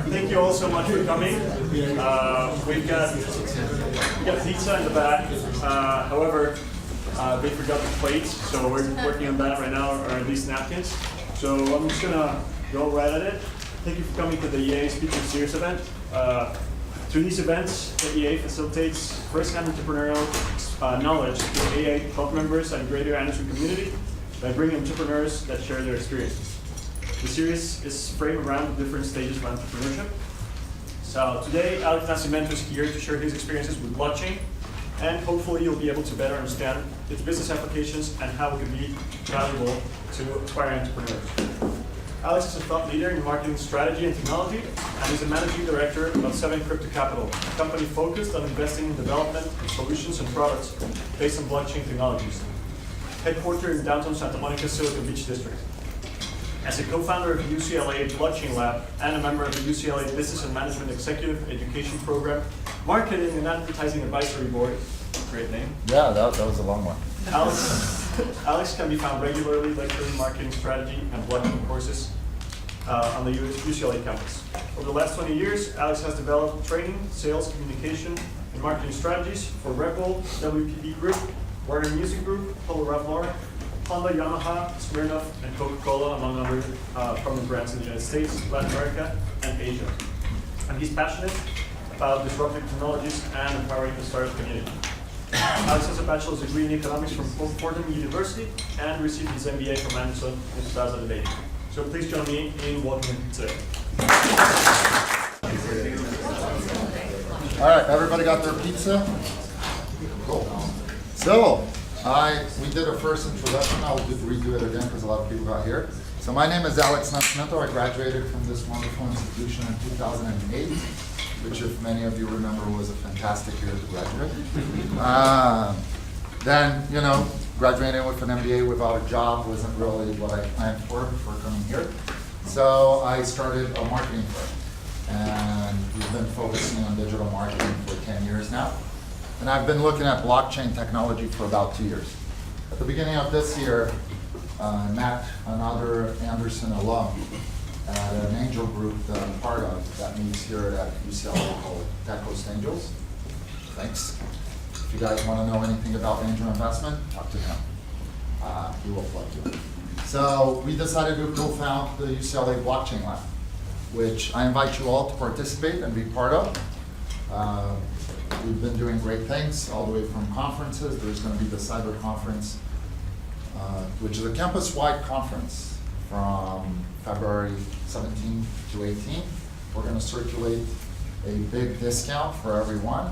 Thank you all so much for coming. We've got pizza in the back. However, they forgot the plates, so we're working on that right now, or at least napkins. So I'm just gonna go right at it. Thank you for coming to the EA Speaker Series event. Through these events, the EA facilitates first-hand entrepreneurial knowledge to the EA club members and greater Anderson community by bringing entrepreneurs that share their experiences. The series is framed around the different stages of entrepreneurship. So today, Nascimento is here to share his experiences with blockchain, and hopefully you'll be able to better understand its business applications and how it can be valuable to aspiring entrepreneurs. Alex is a thought leader in marketing strategy and technology, and is the managing director of 7 Crypto Capital, a company focused on investing in development of solutions and products based on blockchain technologies, headquartered in downtown Santa Monica, Silicon Beach District. As a co-founder of the UCLA Blockchain Lab and a member of the UCLA Business and Management Executive Education Program, Marketing and Advertising Advisory Board, great name. Yeah, that was a long one. Alex can be found regularly lecturing marketing strategy and blockchain courses on the UCLA campus. Over the last 20 years, Alex has developed training, sales, communication, and marketing strategies for Red Bull, WPP Group, Warner Music Group, Polo Ralph Lauren, Honda, Yamaha, Smirnoff, and Coca-Cola, among other prominent brands in the United States, Latin America, and Asia. And he's passionate about disruptive technologies and empowering the startup community. Alex has a bachelor's degree in economics from Fordham University and received his MBA from Anderson in 2008. So please join me in welcoming him today. All right, everybody got their pizza? Cool. So, we did a first introduction. I'll redo it again because a lot of people got here. So my name is Alex Nascimento. I graduated from this wonderful institution in 2008, which, if many of you remember, was a fantastic year to graduate. Then, graduating with an MBA without a job wasn't really what I planned for before coming here. So I started a marketing firm, and we've been focusing on digital marketing for 10 years now. And I've been looking at blockchain technology for about 2 years. At the beginning of this year, Matt, another Anderson alum, at an angel group that I'm part of that meets here at UCLA called Tech Coast Angels. Thanks. If you guys want to know anything about angel investment, talk to him. He will plug you. So we decided to co-found the UCLA Blockchain Lab, which I invite you all to participate and be part of. We've been doing great things all the way from conferences. There's going to be the Cyber Conference, which is a campus-wide conference from February 17 to 18. We're going to circulate a big discount for everyone.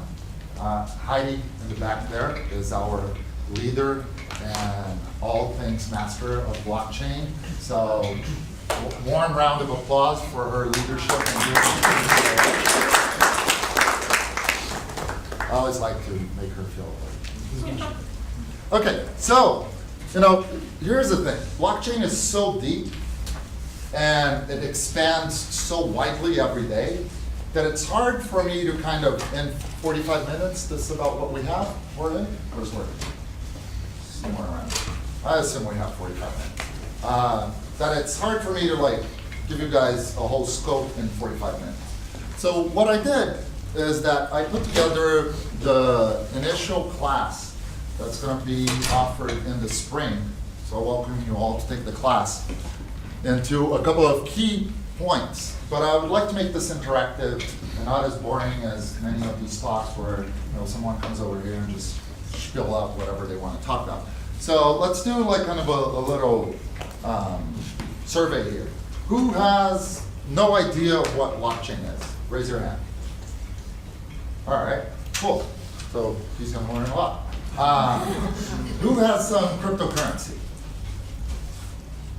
Heidi in the back there is our leader and all things master of blockchain. So warm round of applause for her leadership and I always like to make her feel like. Okay, so, here's the thing. Blockchain is so deep and it expands so widely every day that it's hard for me to kind of, in 45 minutes, this is about what we have, Where's work? Somewhere around. I assume we have 45 minutes. That it's hard for me to give you guys a whole scope in 45 minutes. So what I did is that I put together the initial class that's going to be offered in the spring. So I welcome you all to take the class into a couple of key points. But I would like to make this interactive and not as boring as many of these talks where someone comes over here and just spill out whatever they want to talk about. So let's do kind of a little survey here. Who has no idea what blockchain is? Raise your hand. All right, cool. So he's going to learn a lot. Who has some cryptocurrency?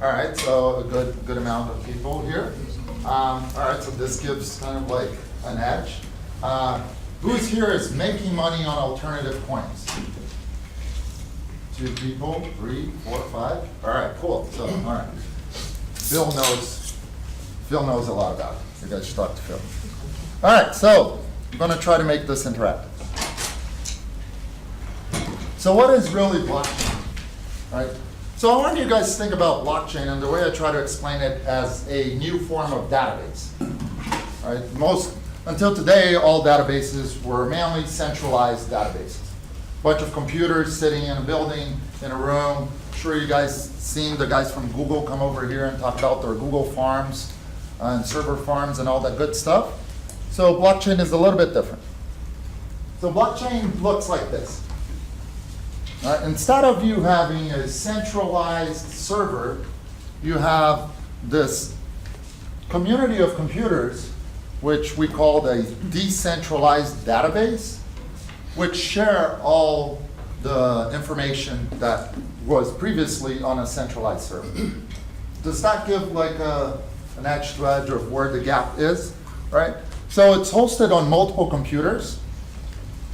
All right, so a good amount of people here. All right, so this gives kind of like an edge. Who's here is making money on alternative coins? 2 people, 3, 4, 5. All right, cool. So, all right. Phil knows a lot about it. You guys should talk to Phil. All right, so I'm going to try to make this interactive. So what is really blockchain? Right? So I want you guys to think about blockchain, and the way I try to explain it as a new form of database. right? Until today, all databases were mainly centralized databases. Bunch of computers sitting in a building, in a room. I'm sure you guys seen the guys from Google come over here and talk about their Google farms and server farms and all that good stuff. So blockchain is a little bit different. So blockchain looks like this. Instead of you having a centralized server, you have this community of computers, which we call a decentralized database, which share all the information that was previously on a centralized server. Does that give like an edge to edge of where the gap is, right? So it's hosted on multiple computers,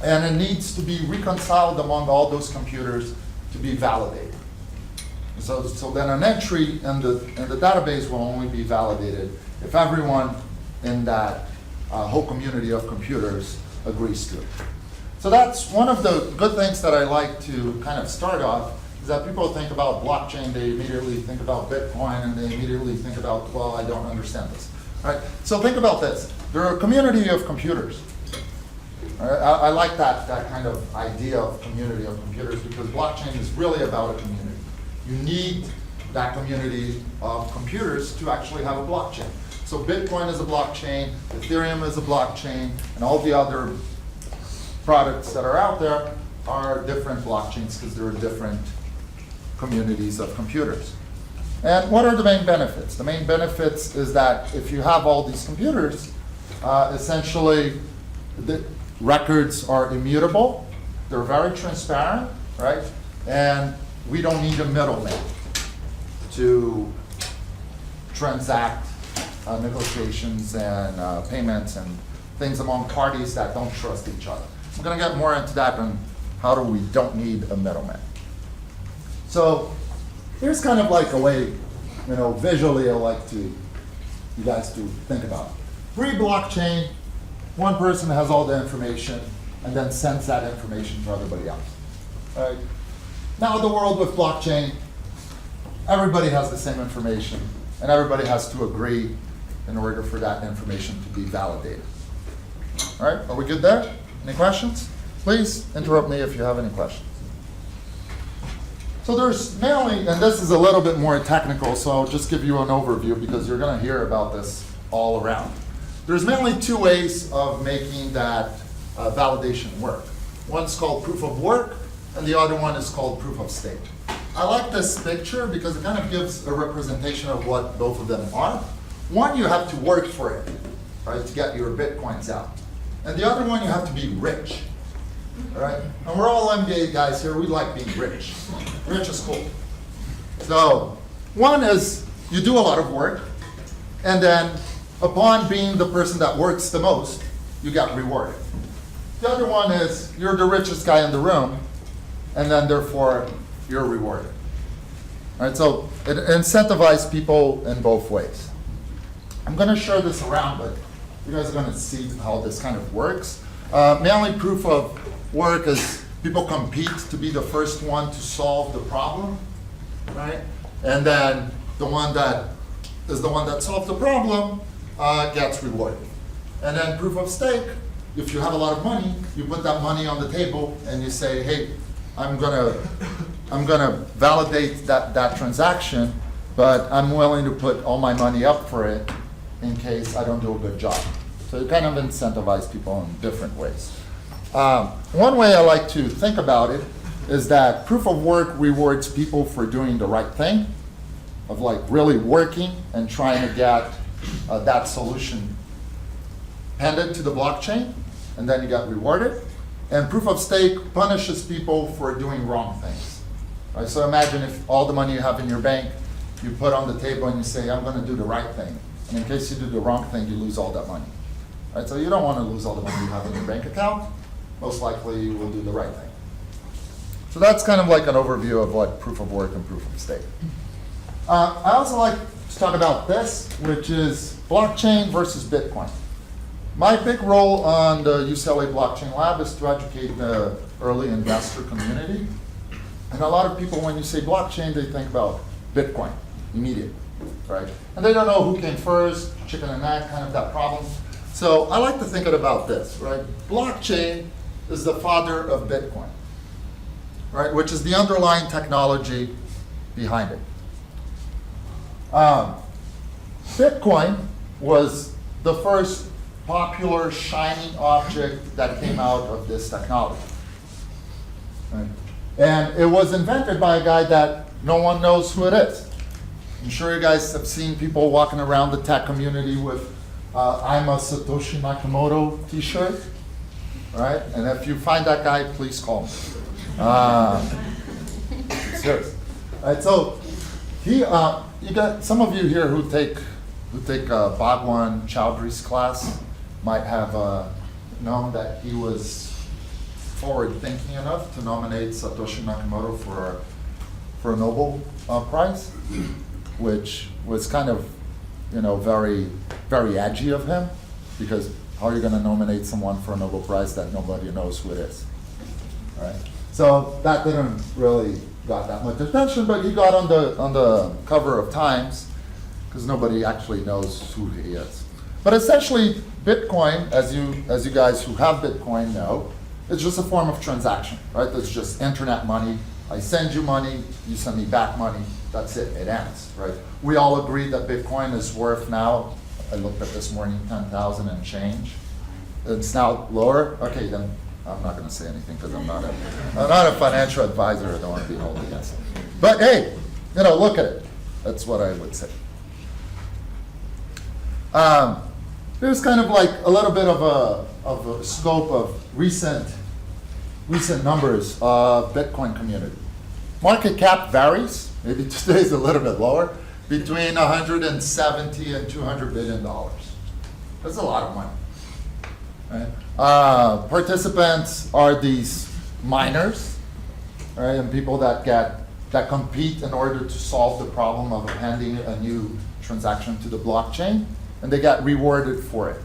and it needs to be reconciled among all those computers to be validated. So then an entry in the database will only be validated if everyone in that whole community of computers agrees to it. So that's one of the good things that I like to kind of start off, is that people think about blockchain, they immediately think about Bitcoin, and they immediately think about, well, I don't understand this. All right? So think about this. There are a community of computers. All right? I like that kind of idea of community of computers, because blockchain is really about a community. You need that community of computers to actually have a blockchain. So Bitcoin is a blockchain, Ethereum is a blockchain, and all the other products that are out there are different blockchains because there are different communities of computers. And what are the main benefits? The main benefits is that if you have all these computers, essentially the records are immutable, they're very transparent, right? And we don't need a middleman to transact negotiations and payments and things among parties that don't trust each other. We're going to get more into that on how we don't need a middleman. So here's kind of like a way, visually I like you guys to think about it. Free blockchain, one person has all the information and then sends that information to everybody else. All right? Now in the world with blockchain, everybody has the same information and everybody has to agree in order for that information to be validated. All right, are we good there? Any questions? Please interrupt me if you have any questions. So there's mainly, and this is a little bit more technical, so I'll just give you an overview because you're going to hear about this all around. There's mainly two ways of making that validation work. One's called proof of work, and the other one is called proof of stake. I like this picture because it kind of gives a representation of what both of them are. One, you have to work for it, right, to get your Bitcoins out. And the other one, you have to be rich, all right? And we're all MBA guys here, we like being rich. Rich is cool. So one is you do a lot of work, and then upon being the person that works the most, you get rewarded. The other one is you're the richest guy in the room, and then therefore you're rewarded. All right, so it incentivizes people in both ways. I'm going to share this around, but you guys are going to see how this kind of works. Mainly proof of work is people compete to be the first one to solve the problem, right? And then the one that is the one that solves the problem gets rewarded. And then proof of stake, if you have a lot of money, you put that money on the table and you say, hey, I'm gonna validate that transaction, but I'm willing to put all my money up for it in case I don't do a good job. So you kind of incentivize people in different ways. One way I like to think about it is that proof of work rewards people for doing the right thing, of like really working and trying to get that solution handed to the blockchain, and then you get rewarded. And proof of stake punishes people for doing wrong things. Right? So imagine if all the money you have in your bank, you put on the table and you say, I'm going to do the right thing. And in case you do the wrong thing, you lose all that money. Right? So you don't want to lose all the money you have in your bank account. Most likely you will do the right thing. So that's kind of like an overview of what proof of work and proof of stake. I also like to talk about this, which is blockchain versus Bitcoin. My big role on the UCLA Blockchain Lab is to educate the early investor community. And a lot of people, when you say blockchain, they think about Bitcoin immediately, right? And they don't know who came first, chicken and egg, kind of that problem. So I like to think about this, right? Blockchain is the father of Bitcoin, right? Which is the underlying technology behind it. Bitcoin was the first popular shiny object that came out of this technology. Right? And it was invented by a guy that no one knows who it is. I'm sure you guys have seen people walking around the tech community with I'm a Satoshi Nakamoto t-shirt, right? And if you find that guy, please call me. Serious. All right, so he, you got some of you here who take Bhagwan Chowdhury's class might have known that he was forward-thinking enough to nominate Satoshi Nakamoto for a Nobel Prize, which was kind of, very, very edgy of him, because how are you going to nominate someone for a Nobel Prize that nobody knows who it is, right? So that didn't really got that much attention, but he got on the cover of Times because nobody actually knows who he is. But essentially, Bitcoin, as you guys who have Bitcoin know, it's just a form of transaction, right? It's just internet money. I send you money, you send me back money. That's it. It ends, right? We all agree that Bitcoin is worth now, I looked at this morning, 10,000 and change. It's now lower. Okay, then I'm not going to say anything because I'm not a financial advisor. I don't want to be holding against it. But hey, look at it. That's what I would say. There's kind of like a little bit of a scope of recent numbers of Bitcoin community. Market cap varies. Maybe today's a little bit lower, between 170 and $200 billion. That's a lot of money. Right? Participants are these miners, right, and people that compete in order to solve the problem of appending a new transaction to the blockchain, and they get rewarded for it.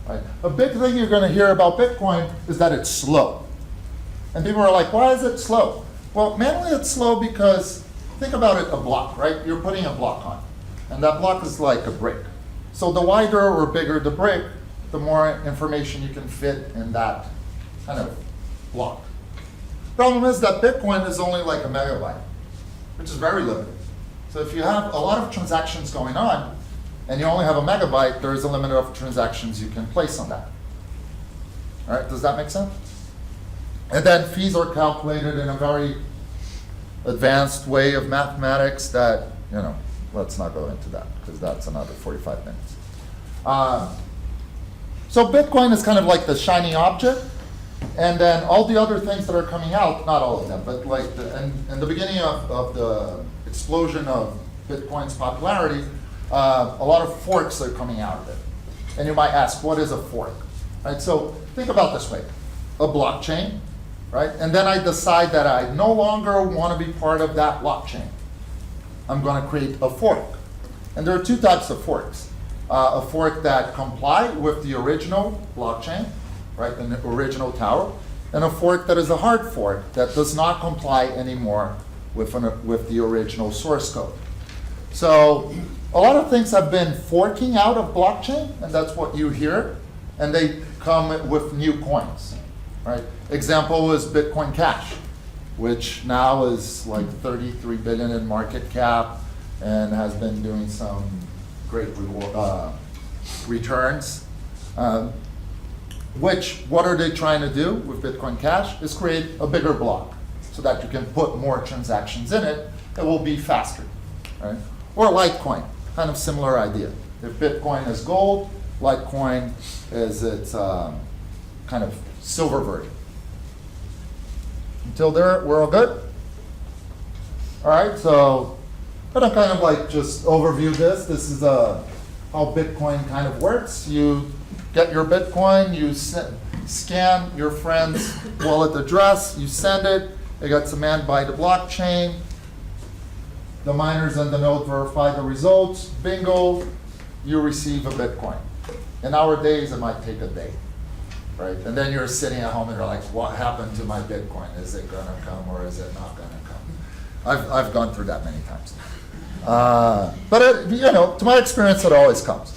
Right? A big thing you're going to hear about Bitcoin is that it's slow. And people are like, why is it slow? Well, mainly it's slow because, think about it, a block, right? You're putting a block on, and that block is like a brick. So the wider or bigger the brick, the more information you can fit in that kind of block. Problem is that Bitcoin is only like a megabyte, which is very limited. So if you have a lot of transactions going on, and you only have a megabyte, there is a limit of transactions you can place on that. All right, does that make sense? And then fees are calculated in a very advanced way of mathematics that, let's not go into that, because that's another 45 minutes. So Bitcoin is kind of like the shiny object, and then all the other things that are coming out, not all of them, but like in the beginning of the explosion of Bitcoin's popularity, a lot of forks are coming out of it. And you might ask, what is a fork? Right, so think about this way. A blockchain, right? And then I decide that I no longer want to be part of that blockchain. I'm going to create a fork. And there are two types of forks. A fork that comply with the original blockchain, right, and the original tower, and a fork that is a hard fork that does not comply anymore with the original source code. So a lot of things have been forking out of blockchain, and that's what you hear, and they come with new coins, right? Example is Bitcoin Cash, which now is like 33 billion in market cap and has been doing some great returns. What are they trying to do with Bitcoin Cash is create a bigger block so that you can put more transactions in it. It will be faster, right? Or Litecoin, kind of similar idea. If Bitcoin is gold, Litecoin is its kind of silver version. Until there, we're all good? All right, so I'm gonna kind of like just overview this. This is how Bitcoin kind of works. You get your Bitcoin, you scan your friend's wallet address, you send it, it gets manned by the blockchain. The miners and the node verify the results, bingo, you receive a Bitcoin. In our days, it might take a day, right? And then you're sitting at home and you're like, what happened to my Bitcoin? Is it gonna come or is it not gonna come? I've gone through that many times. But to my experience, it always comes.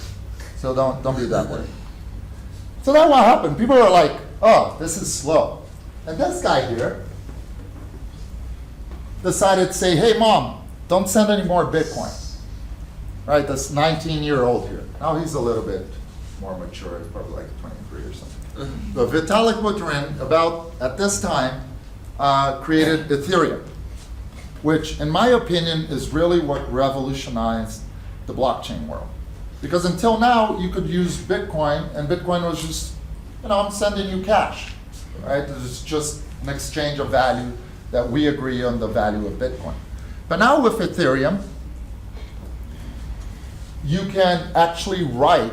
So don't be that worried. So then what happened? People are like, oh, this is slow. And this guy here decided to say, hey, Mom, don't send any more Bitcoin. Right, this 19-year-old here. Now he's a little bit more mature, he's probably like 23 or something. But Vitalik Buterin, about at this time, created Ethereum, which in my opinion is really what revolutionized the blockchain world. Because until now, you could use Bitcoin, and Bitcoin was just, I'm sending you cash, right? It's just an exchange of value that we agree on the value of Bitcoin. But now with Ethereum, you can actually write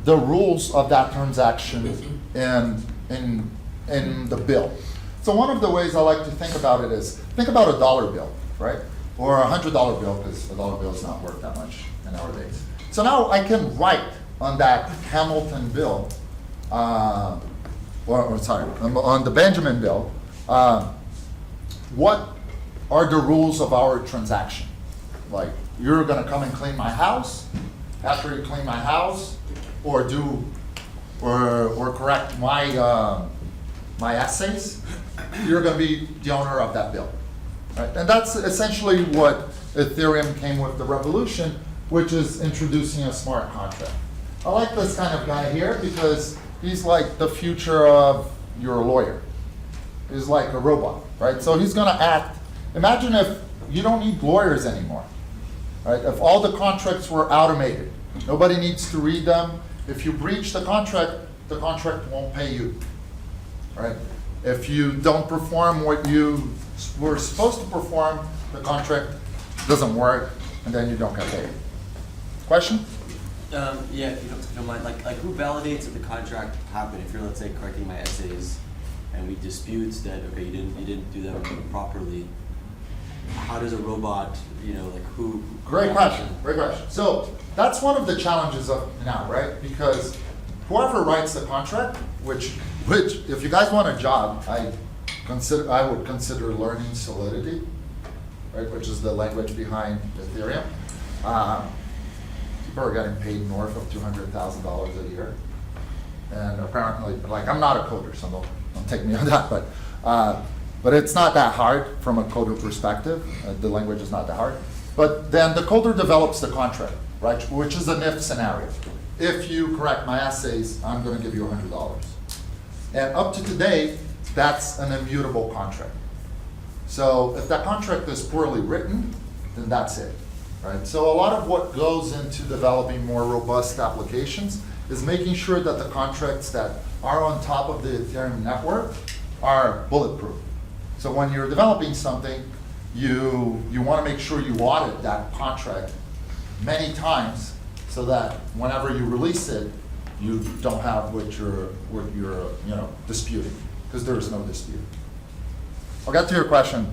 the rules of that transaction in the bill. So one of the ways I like to think about it is, think about a dollar bill, right? Or a $100 bill, because a dollar bill is not worth that much in our days. So now I can write on that Hamilton bill, on the Benjamin bill, what are the rules of our transaction? Like, you're gonna come and clean my house. After you clean my house, or correct my my essays, you're gonna be the owner of that bill, right? And that's essentially what Ethereum came with the revolution, which is introducing a smart contract. I like this kind of guy here because he's like the future of your lawyer. He's like a robot, right? So he's gonna act. Imagine if you don't need lawyers anymore. Right? If all the contracts were automated, nobody needs to read them. If you breach the contract won't pay you. Right? If you don't perform what you were supposed to perform, the contract doesn't work, and then you don't get paid. Question? Yeah, if you don't mind, like who validates that the contract happened? If you're, let's say, correcting my essays, and we dispute that, okay, you didn't do them properly. How does a robot, who? Great question. So that's one of the challenges of now, right? Because whoever writes the contract, which if you guys want a job, I would consider learning Solidity, right? Which is the language behind Ethereum. People are getting paid north of $200,000 a year, and apparently, I'm not a coder, so don't take me on that, but it's not that hard from a coder perspective. The language is not that hard. But then the coder develops the contract, right? Which is an if scenario. If you correct my essays, I'm going to give you $100. And up to today, that's an immutable contract. So if that contract is poorly written, then that's it, right? So a lot of what goes into developing more robust applications is making sure that the contracts that are on top of the Ethereum network are bulletproof. So when you're developing something, you want to make sure you audit that contract many times so that whenever you release it, you don't have what you're disputing, because there is no dispute. I'll get to your question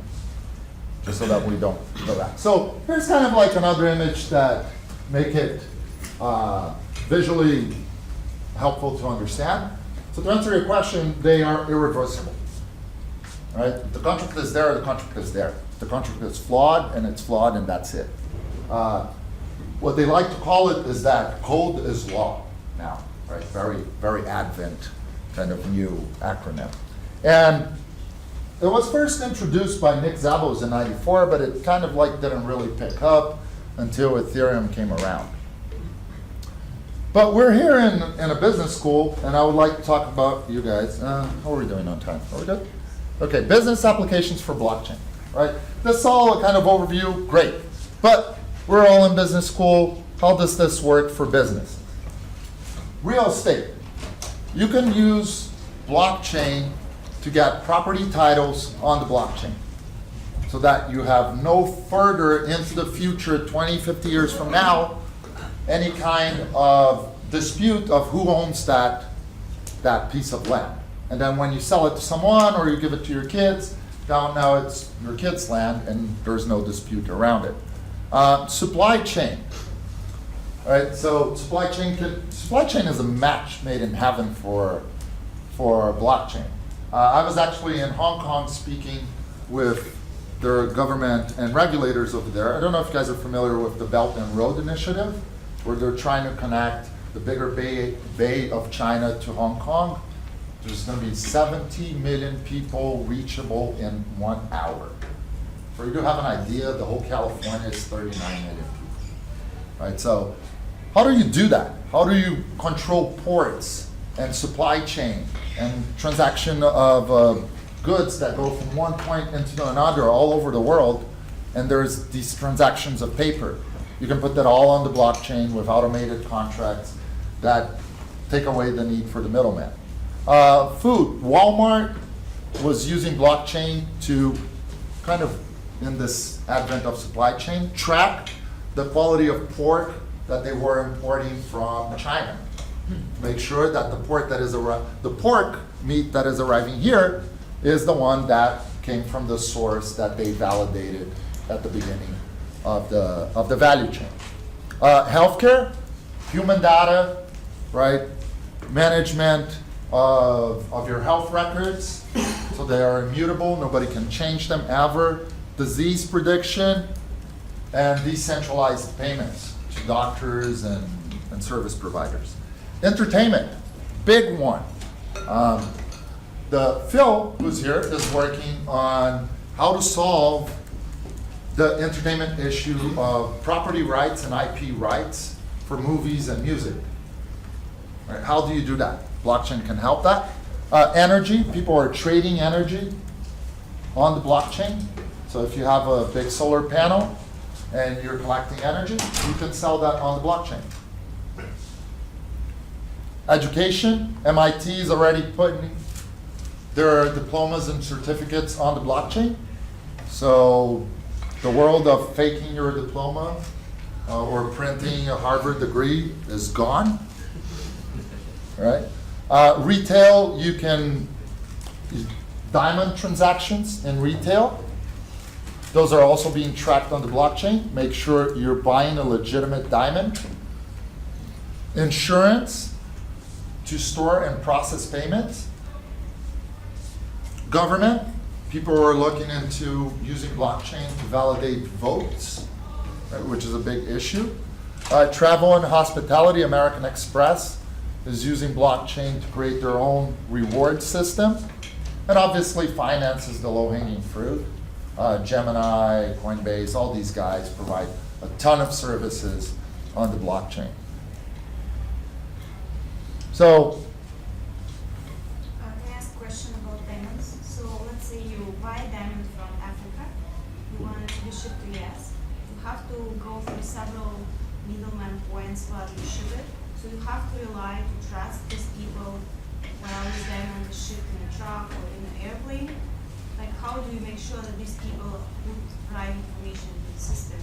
just so that we don't go back. So here's kind of like another image that make it visually helpful to understand. So to answer your question, they are irreversible. Right? If the contract is there, the contract is there. If the contract is flawed, and it's flawed, and that's it. What they like to call it is that code is law now, right? Very, very advent kind of new acronym. And it was first introduced by Nick Szabos in '94, but it kind of didn't really pick up until Ethereum came around. But we're here in a business school, and I would like to talk about you guys. How are we doing on time? Are we good? Okay, business applications for blockchain, right? This is all a kind of overview, great. But we're all in business school. How does this work for business? Real estate. You can use blockchain to get property titles on the blockchain so that you have no further into the future, 20, 50 years from now, any kind of dispute of who owns that piece of land. And then when you sell it to someone or you give it to your kids, now it's your kid's land and there's no dispute around it. Supply chain. All right, so supply chain is a match made in heaven for blockchain. I was actually in Hong Kong speaking with their government and regulators over there. I don't know if you guys are familiar with the Belt and Road Initiative, where they're trying to connect the bigger bay of China to Hong Kong, there's going to be 70 million people reachable in 1 hour. For you to have an idea, the whole California is 39 million people. Right? So how do you do that? How do you control ports and supply chain and transaction of goods that go from one point into another all over the world, and there's these transactions of paper? You can put that all on the blockchain with automated contracts that take away the need for the middleman. Food. Walmart was using blockchain to kind of, in this advent of supply chain, track the quality of pork that they were importing from China. Make sure that the pork meat that is arriving here is the one that came from the source that they validated at the beginning of the value chain. Healthcare, human data, right? Management of your health records, so they are immutable, nobody can change them ever. Disease prediction, and decentralized payments to doctors and service providers. Entertainment, big one. Phil, who's here, is working on how to solve the entertainment issue of property rights and IP rights for movies and music. Right, how do you do that? Blockchain can help that. Energy, people are trading energy on the blockchain. So if you have a big solar panel and you're collecting energy, you can sell that on the blockchain. Education, MIT is already putting their diplomas and certificates on the blockchain. So the world of faking your diploma or printing a Harvard degree is gone, right? Retail, you can diamond transactions in retail. Those are also being tracked on the blockchain. Make sure you're buying a legitimate diamond. Insurance, to store and process payments. Government, people are looking into using blockchain to validate votes, right, which is a big issue. Travel and hospitality, American Express is using blockchain to create their own reward system. And obviously finance is the low-hanging fruit. Gemini, Coinbase, all these guys provide a ton of services on the blockchain. So, can I ask a question about diamonds? So let's say you buy a diamond from Africa, you want it to be shipped to US. You have to go through several middleman points while you ship it. So you have to rely to trust these people while this diamond is shipped in a truck or in an airplane. Like, how do you make sure that these people put right information in the system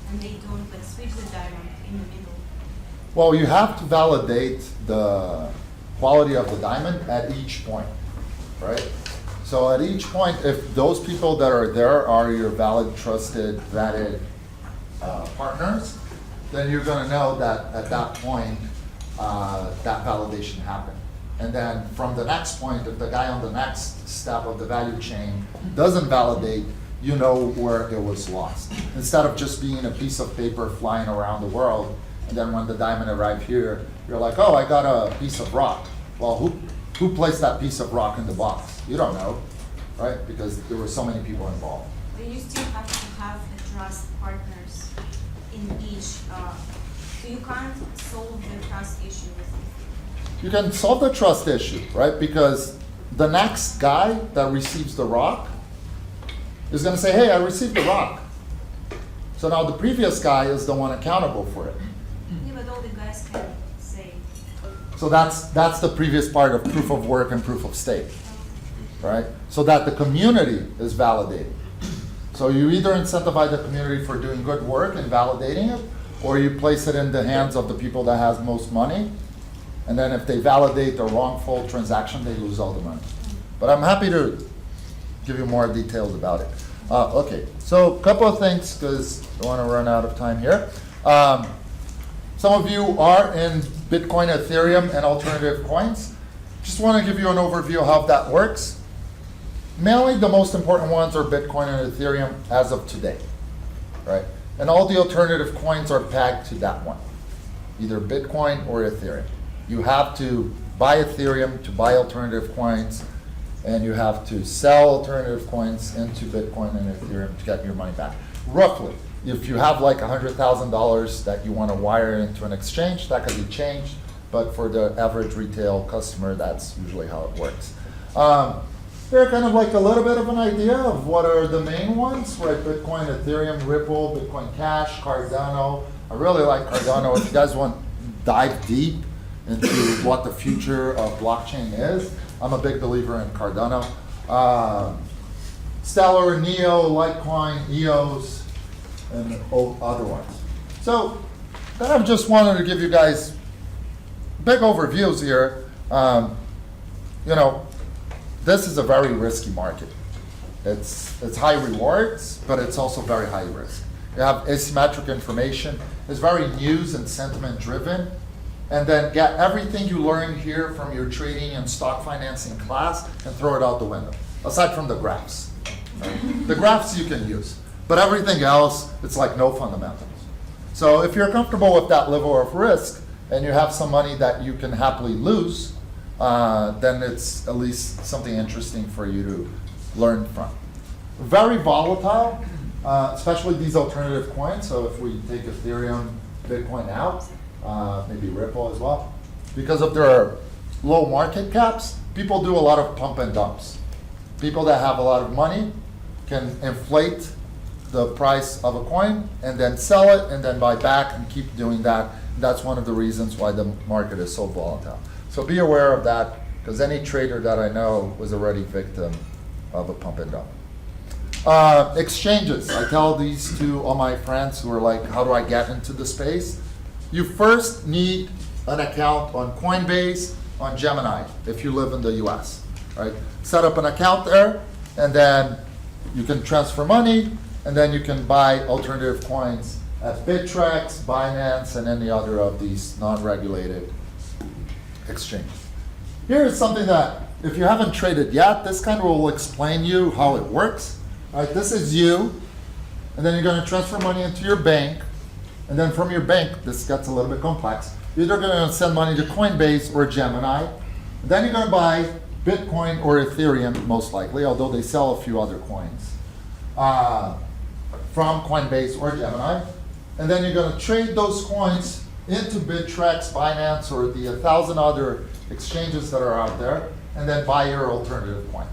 and they don't like switch the diamond in the middle? well, you have to validate the quality of the diamond at each point, right? So at each point, if those people that are there are your valid, trusted, vetted partners, then you're going to know that at that point, that validation happened. And then from the next point, if the guy on the next step of the value chain doesn't validate, you know where it was lost. Instead of just being a piece of paper flying around the world, and then when the diamond arrived here, you're like, oh, I got a piece of rock. Well, who placed that piece of rock in the box? You don't know, right? Because there were so many people involved. But you still have to have the trust partners in each, so you can't solve the trust issue with it. You can solve the trust issue, right? Because the next guy that receives the rock is going to say, hey, I received the rock. So now the previous guy is the one accountable for it. Yeah, but all the guys can say. So that's the previous part of proof of work and proof of stake, right? So that the community is validated. So you either incentivize the community for doing good work and validating it, or you place it in the hands of the people that has most money. And then if they validate the wrongful transaction, they lose all the money. But I'm happy to give you more details about it. Okay, so a couple of things, because I don't want to run out of time here. Some of you are in Bitcoin, Ethereum, and alternative coins. Just want to give you an overview of how that works. Mainly the most important ones are Bitcoin and Ethereum as of today, right? And all the alternative coins are pegged to that one. either Bitcoin or Ethereum. You have to buy Ethereum to buy alternative coins, and you have to sell alternative coins into Bitcoin and Ethereum to get your money back. Roughly, if you have like $100,000 that you want to wire into an exchange, that could be changed, but for the average retail customer, that's usually how it works. They're kind of like a little bit of an idea of what are the main ones, right? Bitcoin, Ethereum, Ripple, Bitcoin Cash, Cardano. I really like Cardano. If you guys want to dive deep into what the future of blockchain is, I'm a big believer in Cardano. Stellar, Neo, Litecoin, EOS, and other ones. So I just wanted to give you guys big overviews here. You know, this is a very risky market. It's high rewards, but it's also very high risk. You have asymmetric information. It's very news and sentiment driven. And then get everything you learn here from your trading and stock financing class and throw it out the window, aside from the graphs. Right? The graphs you can use, but everything else, it's like no fundamentals. So if you're comfortable with that level of risk and you have some money that you can happily lose, then it's at least something interesting for you to learn from. Very volatile, especially these alternative coins. So if we take Ethereum, Bitcoin out, maybe Ripple as well, because of their low market caps, people do a lot of pump and dumps. People that have a lot of money can inflate the price of a coin and then sell it and then buy back and keep doing that. That's one of the reasons why the market is so volatile. So be aware of that, because any trader that I know was already victim of a pump and dump. Exchanges. I tell these to all my friends who are like, how do I get into the space? You first need an account on Coinbase, on Gemini, if you live in the US, right? Set up an account there, and then you can transfer money, and then you can buy alternative coins at Bittrex, Binance, and any other of these non-regulated exchanges. Here is something that, if you haven't traded yet, this kind of will explain you how it works. Right? This is you, and then you're going to transfer money into your bank, and then from your bank, this gets a little bit complex. You're either going to send money to Coinbase or Gemini, and then you're going to buy Bitcoin or Ethereum, most likely, although they sell a few other coins, from Coinbase or Gemini. And then you're going to trade those coins into Bittrex, Binance, or the 1,000 other exchanges that are out there, and then buy your alternative coin.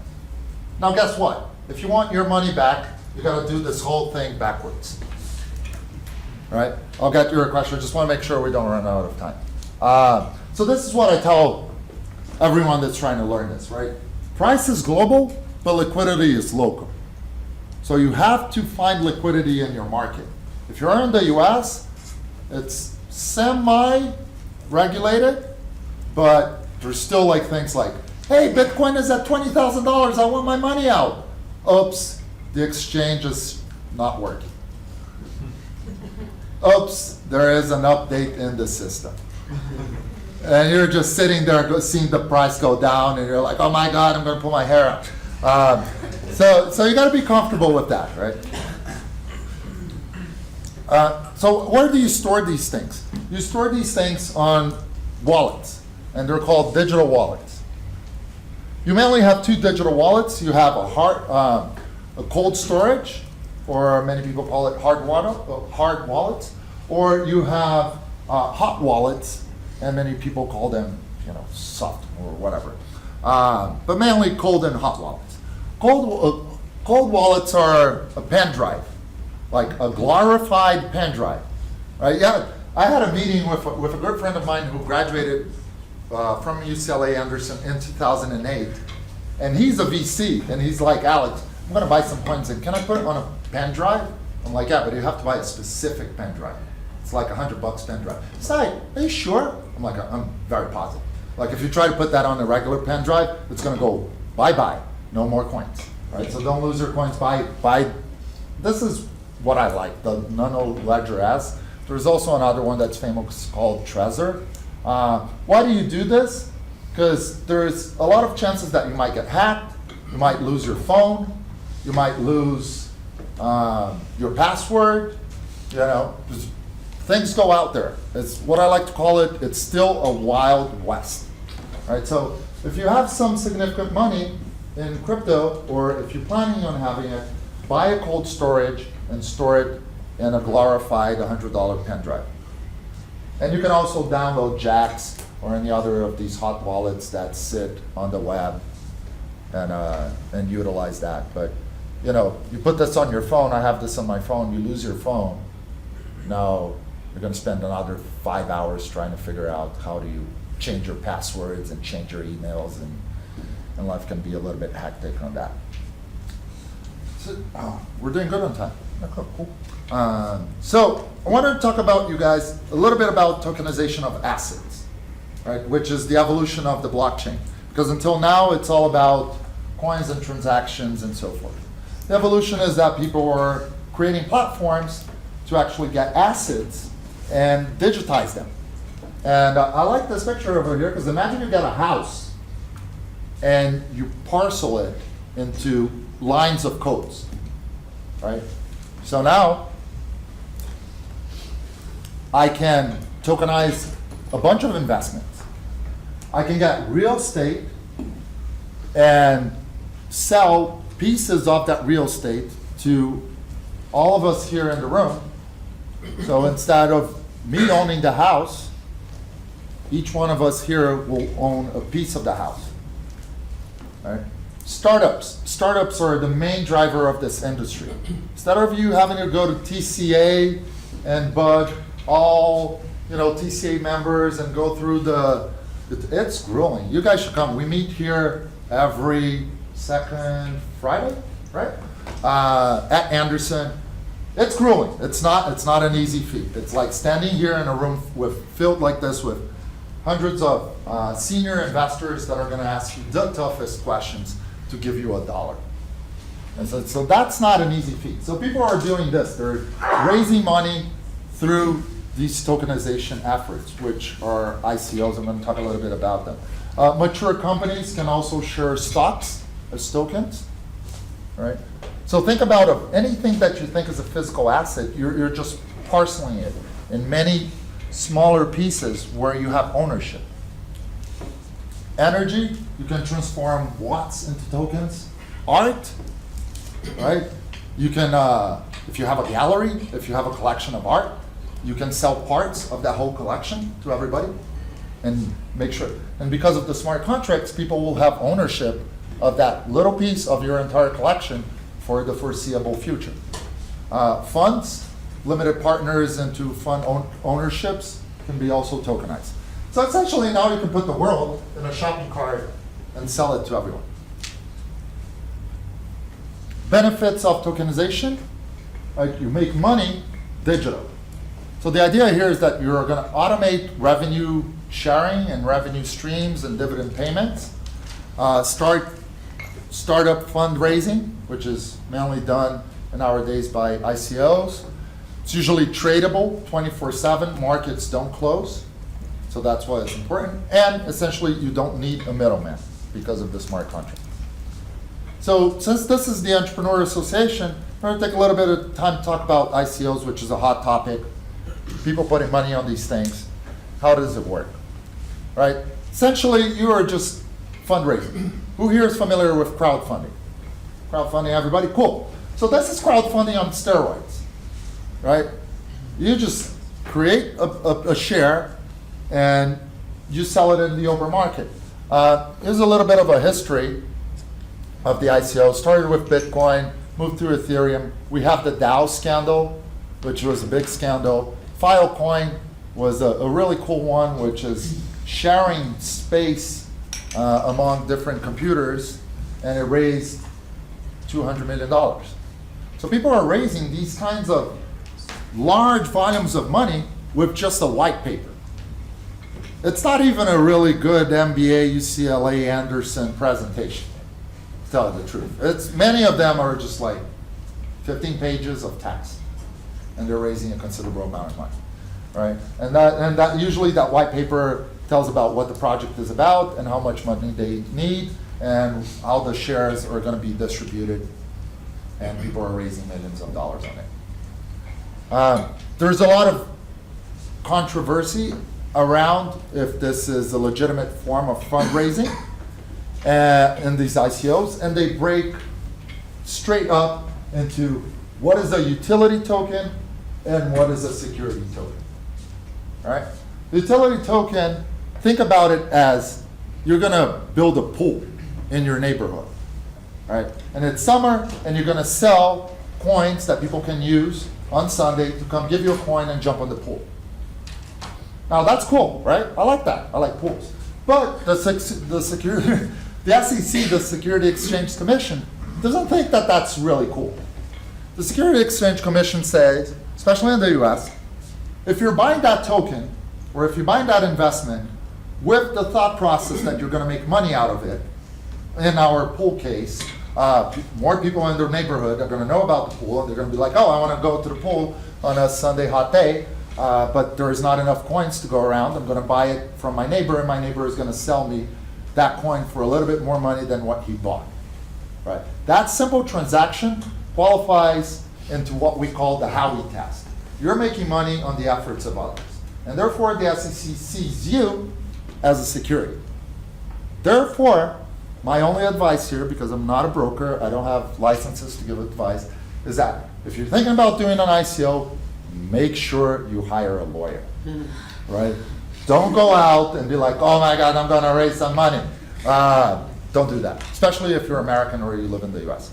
Now guess what? If you want your money back, you got to do this whole thing backwards. All right? I'll get to your question. Just want to make sure we don't run out of time. So this is what I tell everyone that's trying to learn this, right? Price is global, but liquidity is local. So you have to find liquidity in your market. If you're in the US, it's semi-regulated, but there's still like things like, hey, Bitcoin is at $20,000, I want my money out. Oops, the exchange is not working. Oops, there is an update in the system. And you're just sitting there seeing the price go down, and you're like, oh my God, I'm going to pull my hair out. So you got to be comfortable with that, right? So where do you store these things? You store these things on wallets, and they're called digital wallets. You mainly have two digital wallets. You have a cold storage, or many people call it hard wallets, or you have hot wallets, and many people call them, soft or whatever. But mainly cold and hot wallets. Cold wallets are a pen drive, like a glorified pen drive, right? Yeah, I had a meeting with a good friend of mine who graduated from UCLA Anderson in 2008, and he's a VC, and he's like, Alex, I'm gonna buy some coins, and can I put it on a pen drive? I'm like, yeah, but you have to buy a specific pen drive. It's like $100 pen drive. He's like, are you sure? I'm like, I'm very positive. Like if you try to put that on a regular pen drive, it's gonna go bye-bye, no more coins, right? So don't lose your coins, buy. This is what I like, the Nano Ledger S. There's also another one that's famous called Trezor. Why do you do this? Because there's a lot of chances that you might get hacked, you might lose your phone, you might lose your password, just things go out there. It's what I like to call it, it's still a wild west. Right? So if you have some significant money in crypto, or if you're planning on having it, buy a cold storage and store it in a glorified $100 pen drive. And you can also download Jax or any other of these hot wallets that sit on the web and utilize that. But you know, you put this on your phone, I have this on my phone, you lose your phone, now you're gonna spend another 5 hours trying to figure out how do you change your passwords and change your emails, and life can be a little bit hectic on that. So, we're doing good on time. Okay, cool. So I wanted to talk about you guys a little bit about tokenization of assets, right? Which is the evolution of the blockchain. Because until now, it's all about coins and transactions and so forth. The evolution is that people are creating platforms to actually get assets and digitize them. And I like this picture over here because imagine you got a house and you parcel it into lines of codes, right? So now I can tokenize a bunch of investments. I can get real estate and sell pieces of that real estate to all of us here in the room. So instead of me owning the house, each one of us here will own a piece of the house. Right? Startups are the main driver of this industry. Instead of you having to go to TCA and bug all TCA members and go through it's grueling. You guys should come. We meet here every second Friday, right? At Anderson. It's grueling. It's not an easy feat. It's like standing here in a room filled like this with hundreds of senior investors that are going to ask you the toughest questions to give you $1. And so that's not an easy feat. So people are doing this. They're raising money through these tokenization efforts, which are ICOs. I'm going to talk a little bit about them. Mature companies can also share stocks as tokens, right? So think about anything that you think is a physical asset, you're just parceling it in many smaller pieces where you have ownership. Energy, you can transform watts into tokens. Art, right? You can, if you have a gallery, if you have a collection of art, you can sell parts of that whole collection to everybody and make sure. And because of the smart contracts, people will have ownership of that little piece of your entire collection for the foreseeable future. Funds, limited partners into fund ownerships can be also tokenized. So essentially now you can put the world in a shopping cart and sell it to everyone. Benefits of tokenization, right? You make money digital. So the idea here is that you're going to automate revenue sharing and revenue streams and dividend payments. Startup fundraising, which is mainly done nowadays by ICOs. It's usually tradable 24/7. Markets don't close. So that's why it's important. And essentially, you don't need a middleman because of the smart contract. So since this is the Entrepreneur Association, we're going to take a little bit of time to talk about ICOs, which is a hot topic. People putting money on these things. How does it work? Right? Essentially, you are just fundraising. Who here is familiar with crowdfunding? Crowdfunding, everybody? Cool. So this is crowdfunding on steroids, right? You just create a share and you sell it in the open market. Here's a little bit of a history of the ICO. Started with Bitcoin, moved through Ethereum. We have the DAO scandal, which was a big scandal. Filecoin was a really cool one, which is sharing space among different computers, and it raised $200 million. So people are raising these kinds of large volumes of money with just a white paper. It's not even a really good MBA, UCLA, Anderson presentation, to tell you the truth. Many of them are just like 15 pages of text, and they're raising a considerable amount of money, right? And that usually that white paper tells about what the project is about and how much money they need and how the shares are going to be distributed, and people are raising millions of dollars on it. There's a lot of controversy around if this is a legitimate form of fundraising in these ICOs, and they break straight up into what is a utility token and what is a security token. All right? The utility token, think about it as you're gonna build a pool in your neighborhood, right? And it's summer, and you're gonna sell coins that people can use on Sunday to come give you a coin and jump on the pool. Now that's cool, right? I like that. I like pools. But the security, the SEC, the Security Exchange Commission, doesn't think that that's really cool. The Security Exchange Commission says, especially in the US, if you're buying that token, or if you're buying that investment with the thought process that you're gonna make money out of it, in our pool case, more people in their neighborhood are gonna know about the pool, and they're gonna be like, oh, I wanna go to the pool on a Sunday hot day, but there's not enough coins to go around. I'm gonna buy it from my neighbor, and my neighbor is gonna sell me that coin for a little bit more money than what he bought, right? That simple transaction qualifies into what we call the Howey test. You're making money on the efforts of others, and therefore the SEC sees you as a security. Therefore, my only advice here, because I'm not a broker, I don't have licenses to give advice, is that if you're thinking about doing an ICO, make sure you hire a lawyer, right? Don't go out and be like, oh my God, I'm gonna raise some money. Don't do that, especially if you're American or you live in the US.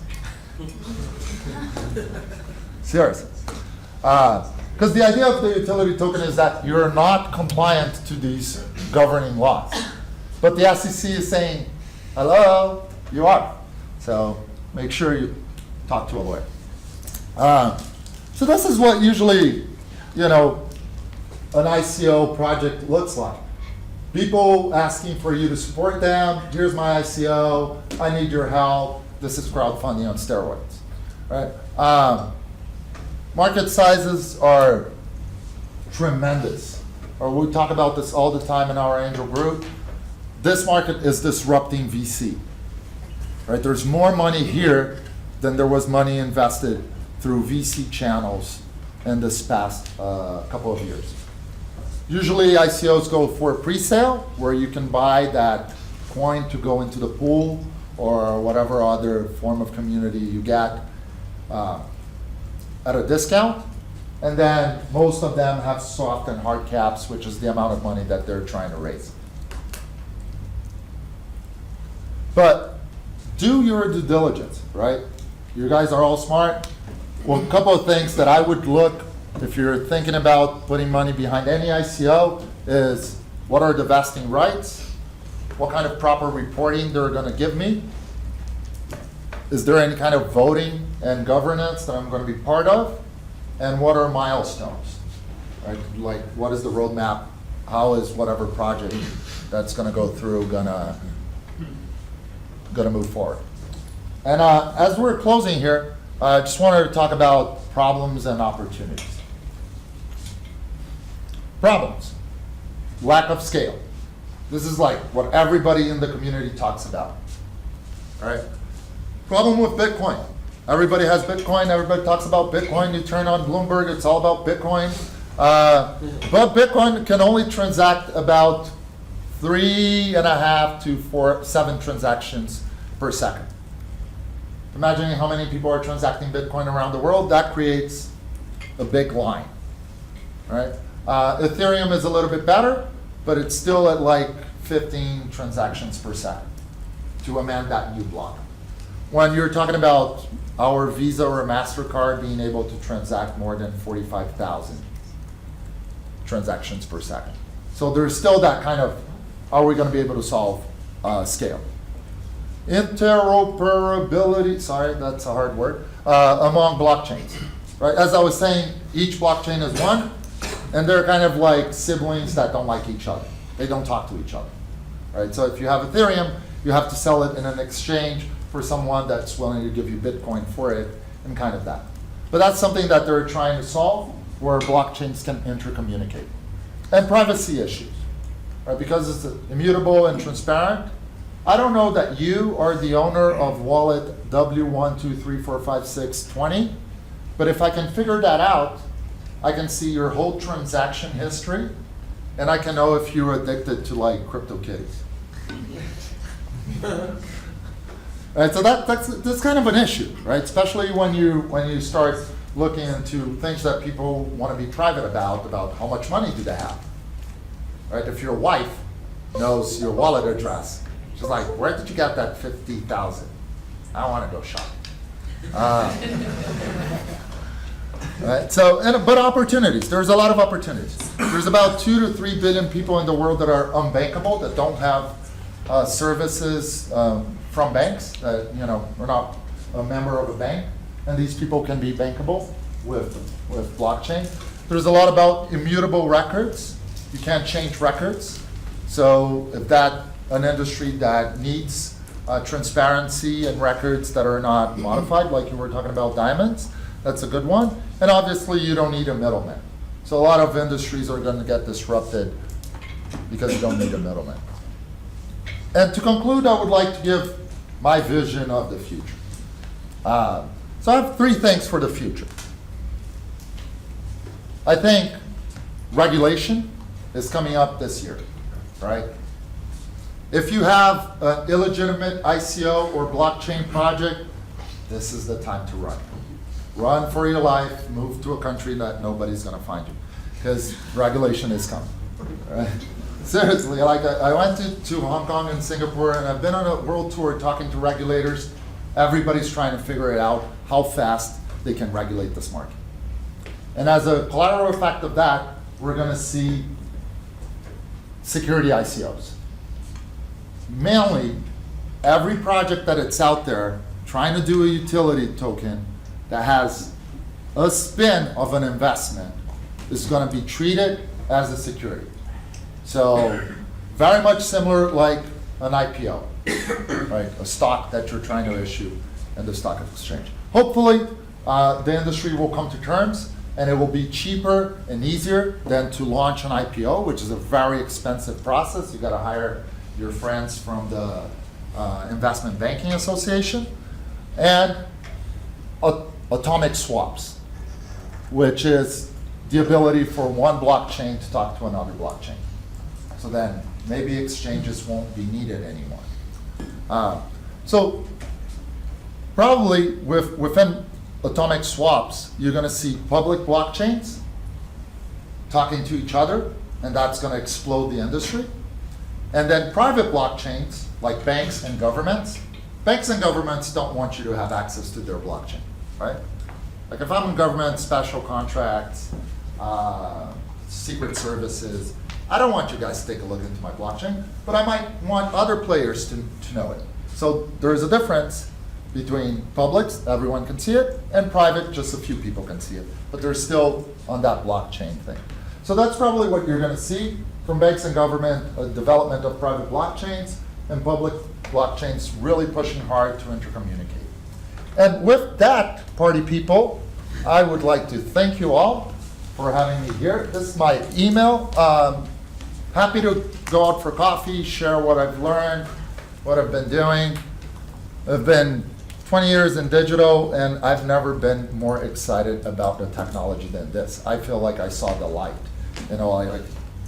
Seriously. Because the idea of the utility token is that you're not compliant to these governing laws. But the SEC is saying, hello, you are. So make sure you talk to a lawyer. So this is what usually, an ICO project looks like. People asking for you to support them. Here's my ICO. I need your help. This is crowdfunding on steroids, right? Market sizes are tremendous. Or we talk about this all the time in our angel group. This market is disrupting VC, right? There's more money here than there was money invested through VC channels in this past couple of years. Usually ICOs go for a pre-sale where you can buy that coin to go into the pool or whatever other form of community you get at a discount. And then most of them have soft and hard caps, which is the amount of money that they're trying to raise. But do your due diligence, right? You guys are all smart. Well, a couple of things that I would look if you're thinking about putting money behind any ICO is what are the vesting rights? What kind of proper reporting they're going to give me? Is there any kind of voting and governance that I'm going to be part of? And what are milestones? Right? Like, what is the roadmap? How is whatever project that's going to go through gonna move forward? And as we're closing here, I just wanted to talk about problems and opportunities. Problems: lack of scale. This is like what everybody in the community talks about. All right. Problem with Bitcoin. Everybody has Bitcoin. Everybody talks about Bitcoin. You turn on Bloomberg, it's all about Bitcoin. But Bitcoin can only transact about 3.5 to 7 transactions per second. Imagining how many people are transacting Bitcoin around the world, that creates a big line, right? Ethereum is a little bit better, but it's still at like 15 transactions per second to amend that new block. When you're talking about our Visa or MasterCard being able to transact more than 45,000 transactions per second. So there's still that kind of, are we going to be able to solve scale? Interoperability, sorry, that's a hard word, among blockchains. Right? As I was saying, each blockchain is one, and they're kind of like siblings that don't like each other. They don't talk to each other. Right? So if you have Ethereum, you have to sell it in an exchange for someone that's willing to give you Bitcoin for it, and kind of that. But that's something that they're trying to solve, where blockchains can intercommunicate. And privacy issues, right? Because it's immutable and transparent. I don't know that you are the owner of wallet W123456620, but if I can figure that out, I can see your whole transaction history, and I can know if you're addicted to like CryptoKitties. Right, so that's kind of an issue, right? Especially when you start looking into things that people want to be private about how much money do they have, right? If your wife knows your wallet address, she's like, where did you get that 50,000? I want to go shopping. Right, so, but opportunities. There's a lot of opportunities. There's about 2 to 3 billion people in the world that are unbankable, that don't have services from banks, that are not a member of a bank, and these people can be bankable with blockchain. There's a lot about immutable records. You can't change records. So if an industry that needs transparency and records that are not modified, like you were talking about diamonds, that's a good one. And obviously you don't need a middleman. So a lot of industries are going to get disrupted because you don't need a middleman. And to conclude, I would like to give my vision of the future. So I have 3 things for the future. I think regulation is coming up this year, right? If you have an illegitimate ICO or blockchain project, this is the time to run. Run for your life, move to a country that nobody's gonna find you, because regulation is coming, right? Seriously, like I went to Hong Kong and Singapore, and I've been on a world tour talking to regulators. Everybody's trying to figure it out, how fast they can regulate this market. And as a collateral effect of that, we're gonna see security ICOs. Mainly, every project that it's out there trying to do a utility token that has a spin of an investment is going to be treated as a security. So very much similar like an IPO, right? A stock that you're trying to issue in the stock exchange. Hopefully, the industry will come to terms, and it will be cheaper and easier than to launch an IPO, which is a very expensive process. You got to hire your friends from the Investment Banking Association, and atomic swaps, which is the ability for one blockchain to talk to another blockchain. So then maybe exchanges won't be needed anymore. So probably within atomic swaps, you're going to see public blockchains talking to each other, and that's going to explode the industry. And then private blockchains, like banks and governments. Banks and governments don't want you to have access to their blockchain, right? Like if I'm in government, special contracts, secret services, I don't want you guys to take a look into my blockchain, but I might want other players to know it. So there is a difference between public, everyone can see it, and private, just a few people can see it. But they're still on that blockchain thing. So that's probably what you're going to see from banks and government, development of private blockchains, and public blockchains really pushing hard to intercommunicate. And with that, party people, I would like to thank you all for having me here. This is my email. Happy to go out for coffee, share what I've learned, what I've been doing. I've been 20 years in digital, and I've never been more excited about the technology than this. I feel like I saw the light. All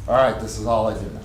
right, this is all I do now.